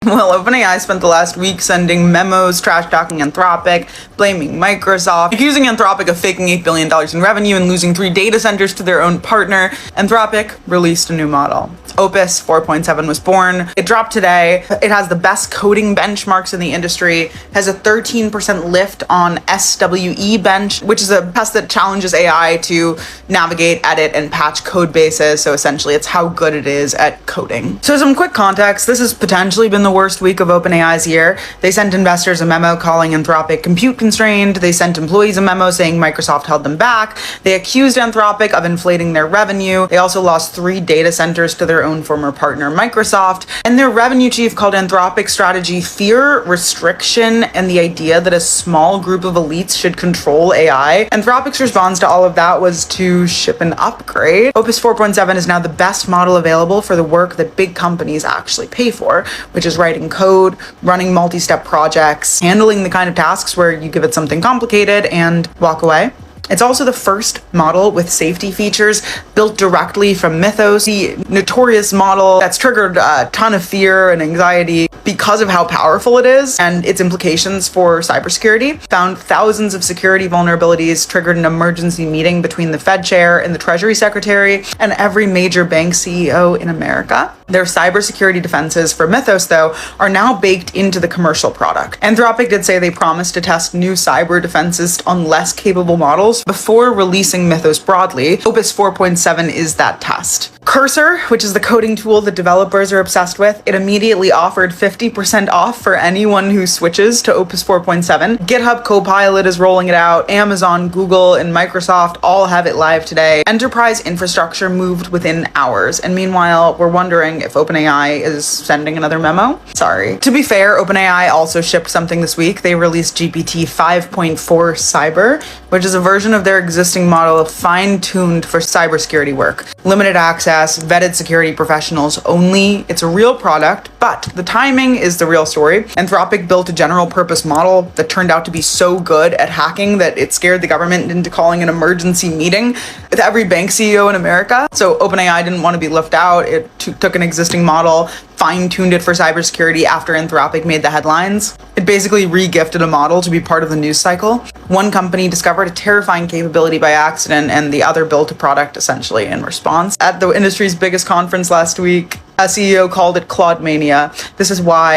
Well, OpenAI spent the last week sending memos, trash talking Anthropic, blaming Microsoft, accusing Anthropic of faking $8 billion in revenue and losing 3 data centers to their own partner. Anthropic released a new model. Opus 4.7 was born. It dropped today. It has the best coding benchmarks in the industry, has a 13% lift on SWE bench, which is a test that challenges AI to navigate, edit, and patch code bases. So essentially, it's how good it is at coding. So some quick context, this has potentially been the worst week of OpenAI's year. They sent investors a memo calling Anthropic compute constrained. They sent employees a memo saying Microsoft held them back. They accused Anthropic of inflating their revenue. They also lost 3 data centers to their own former partner, Microsoft. And their revenue chief called Anthropic's strategy fear, restriction, and the idea that a small group of elites should control AI. Anthropic's response to all of that was to ship an upgrade. Opus 4.7 is now the best model available for the work that big companies actually pay for, which is writing code, running multi-step projects, handling the kind of tasks where you give it something complicated and walk away. It's also the first model with safety features built directly from Mythos, the notorious model that's triggered a ton of fear and anxiety because of how powerful it is and its implications for cybersecurity. Found thousands of security vulnerabilities, triggered an emergency meeting between the Fed chair and the Treasury Secretary and every major bank CEO in America. Their cybersecurity defenses for Mythos, though, are now baked into the commercial product. Anthropic did say they promised to test new cyber defenses on less capable models before releasing Mythos broadly. Opus 4.7 is that test. Cursor, which is the coding tool that developers are obsessed with, it immediately offered 50% off for anyone who switches to Opus 4.7. GitHub Copilot is rolling it out. Amazon, Google, and Microsoft all have it live today. Enterprise infrastructure moved within hours. And meanwhile, we're wondering if OpenAI is sending another memo. Sorry. To be fair, OpenAI also shipped something this week. They released GPT 5.4 Cyber, which is a version of their existing model fine-tuned for cybersecurity work. Limited access, vetted security professionals only. It's a real product, but the timing is the real story. Anthropic built a general purpose model that turned out to be so good at hacking that it scared the government into calling an emergency meeting with every bank CEO in America. So OpenAI didn't want to be left out. It took an existing model, fine-tuned it for cybersecurity after Anthropic made the headlines. It basically re-gifted a model to be part of the news cycle. One company discovered a terrifying capability by accident, and the other built a product essentially in response. At the industry's biggest conference last week, a CEO called it Claude Mania. This is why